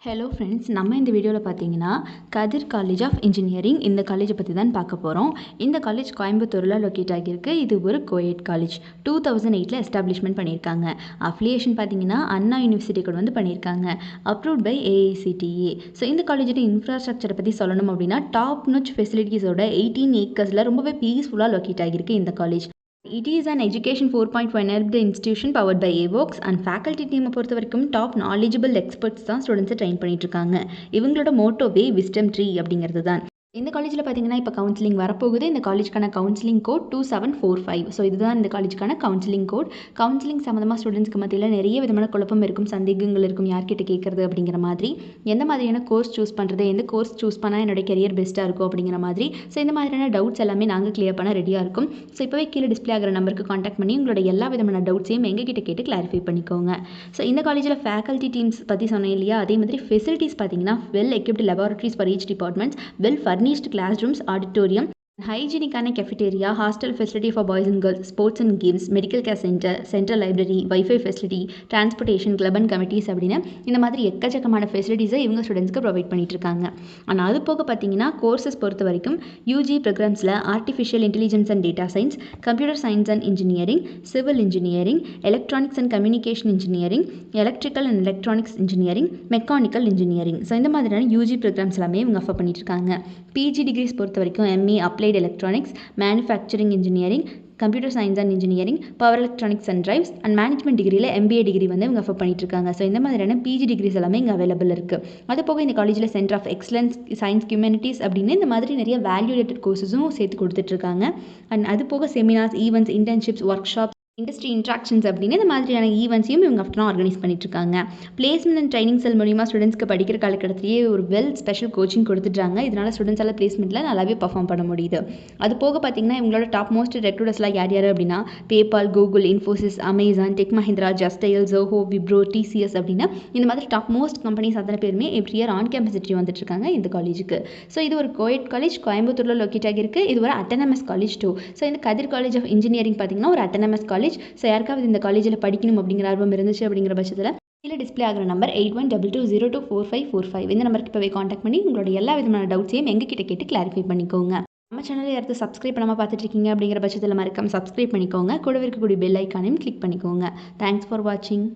Hello friends, நம்ம இந்த வீடியோவில் பார்த்தீங்கன்னா கதிர் காலேஜ் ஆஃப் இன்ஜினியரிங் இந்த காலேஜை பற்றி தான் பார்க்க போகிறோம். இந்த காலேஜ் கோயம்புத்தூரில் லொக்கேட் ஆகியிருக்கு. இது ஒரு கோஎட் காலேஜ். 2008 எஸ்டாப்ளிஷ்மெண்ட் பண்ணியிருக்காங்க. அஃபிலியேஷன் பார்த்தீங்கன்னா அண்ணா யூனிவர்சிட்டி கூட வந்து பண்ணியிருக்காங்க. Approved by AICTE. ஸோ இந்த காலேஜோட இன்ஃப்ராஸ்ட்ரக்சரை பற்றி சொல்லணும் அப்படின்னா டாப் நாச் ஃபெசிலிட்டிஸோட 18 ஏக்கர்ஸில் ரொம்பவே பீஸ்ஃபுல்லாக லொக்கேட் ஆகியிருக்கு இந்த college. It is an Education 4.1 enabled institution powered by AVOX and faculty team பொறுத்த வரைக்கும் டாப் knowledgeable experts தான் ஸ்டூடெண்ட்ஸை ட்ரெயின் பண்ணிட்டு இருக்காங்க. இவங்களோட மோட்டோவே விஸ்டம் ட்ரீ அப்படிங்கிறது தான். இந்த காலேஜில் பார்த்தீங்கன்னா இப்போ கவுன்சிலிங் வரப்போகுது. இந்த காலேஜ்க்கான கவுன்சிலிங் கோட் 2745. ஸோ இதுதான் இந்த காலேஜுக்கான கவுன்சிலிங் கோட். கவுன்சிலிங் சம்மந்தமாக ஸ்டூடெண்ட்ஸ்க்கு மத்தியில் நிறைய விதமான குழப்பம் இருக்கும், சந்தேகங்கள் இருக்கும், யார்கிட்ட கேட்குறது அப்படிங்கிற மாதிரி, எந்த மாதிரியான கோர்ஸ் சூஸ் பண்ணுறது, எந்த கோர்ஸ் சூஸ் பண்ணால் என்னோட கெரியர் பெஸ்ட்டாக இருக்கும் அப்படிங்கிற மாதிரி. ஸோ இந்த மாதிரியான டவுட்ஸ் எல்லாமே நாங்கள் கிளியர் பண்ண ரெடியாக இருக்கும். ஸோ இப்போவே கீழே டிஸ்பிளே ஆகிற நம்பருக்கு காண்டாக்ட் பண்ணி உங்களோட எல்லா விதமான டவுட்ஸையும் எங்ககிட்ட கேட்டு கிளாரிஃபை பண்ணிக்கோங்க. ஸோ இந்த காலேஜில் ஃபேக்கல்ட்டி டீம்ஸ் பற்றி சொன்னேன் இல்லையா, அதே மாதிரி ஃபெசிலிட்டிஸ் பார்த்தீங்கன்னா well equipped laboratories for each departments, well furnished classrooms, auditorium, ஹைஜீனிக்கான cafeteria, hostel facility for boys and girls, sports and games, medical care centre, central library, wifi facility, transportation, club and committees அப்படின்னு இந்த மாதிரி எக்கச்சக்கமான ஃபெசிலிட்டிஸை இவங்க ஸ்டூடெண்ட்ஸ்க்கு provide பண்ணிட்டு இருக்காங்க. ஆனால் அது போக பார்த்தீங்கன்னா கோர்சஸ் பொறுத்த வரைக்கும் யூஜி ப்ரோக்ராம்ஸில் artificial intelligence and data science, computer science and engineering, civil engineering, electronics and communication engineering, electrical and electronics engineering, mechanical engineering. So இந்த மாதிரியான யூஜி ப்ரோக்ராம்ஸ் எல்லாமே இவங்க ஆஃபர் பண்ணிட்டு இருக்காங்க. பிஜி டிகிரிஸ் பொறுத்த வரைக்கும் ME applied electronics, manufacturing engineering, computer science and engineering, power electronics and drives and management டிகிரியில் MBA degree வந்து இவங்க ஆஃபர் பண்ணிட்டு இருக்காங்க. ஸோ இந்த மாதிரியான பிஜி டிகிரிஸ் எல்லாமே இங்கே அவைலபிள் இருக்குது. அது போக இந்த காலேஜில் centre of excellence science humanities அப்படின்னு இந்த மாதிரி நிறைய வேல்யூடேட்டட் கோர்ஸஸும் சேர்த்து கொடுத்துட்ருக்காங்க. அண்ட் அது போக seminars, events, internships, work shop, industry interactions அப்படின்னு இந்த மாதிரியான ஈவெண்ட்ஸையும் இவங்க ஆஃப்டர் ஆர்கனைஸ் பண்ணிட்டு இருக்காங்க. பிளேஸ்மெண்ட் அண்ட் ட்ரைனிங் செல் மூலிமா ஸ்டூடெண்ட்ஸ்க்கு படிக்கிற காலகட்டத்திலேயே ஒரு வெல் ஸ்பெஷல் கோச்சிங் கொடுத்துட்றாங்க. இதனால் ஸ்டூடெண்ட்ஸ் எல்லாம் பிளேஸ்மெண்ட்டில் நல்லாவே பர்ஃபார்ம் பண்ண முடியுது. அது போக பார்த்தீங்கன்னா இவங்களோட டாப் மோஸ்ட் ரெக்ரூட்டர்ஸ்லாம் யார் யார் அப்படின்னா PayPal, Google, Infosys, Amazon, tech Mahindra, Justdial, Zoho, Wipro, TCS அப்படின்னு இந்த மாதிரி டாப் மோஸ்ட் கம்பெனிஸ் அத்தனை பேருமே every year on campus interview வந்துட்டு இருக்காங்க இந்த காலேஜுக்கு. ஸோ இது ஒரு கோஎட் காலேஜ், கோயம்புத்தூரில் லொக்கேட் ஆகியிருக்கு. இது ஒரு அட்டானமஸ் காலேஜ் டூ. ஸோ இந்த கதிர் காலேஜ் ஆஃப் இன்ஜினியரிங் பார்த்தீங்கன்னா ஒரு அட்டானமஸ் காலேஜ். ஸோ யாருக்காவது இந்த காலேஜில் படிக்கணும் அப்படிங்கிற ஆர்வம் இருந்துச்சு அப்படிங்கிற பட்சத்தில் கீழே டிஸ்பிளே ஆகிற நம்பர் 8122024545 இந்த நம்பருக்கு இப்போவே காண்டாக்ட் பண்ணி உங்களோட எல்லா விதமான டவுட்ஸையும் எங்ககிட்ட கேட்டு கிளாரிஃபை பண்ணிக்கோங்க. நம்ம சேனலில் யாராவது சப்ஸ்கிரைப் பண்ணாமல் பார்த்துட்டு இருக்கீங்க அப்படிங்கிற பட்சத்தில் மறக்காம சப்ஸ்கிரைப் பண்ணிக்கோங்க. கூட இருக்கக்கூடிய பெல் ஐக்கானையும் கிளிக் பண்ணிக்கோங்க. தேங்க்ஸ் ஃபார் வாட்சிங்.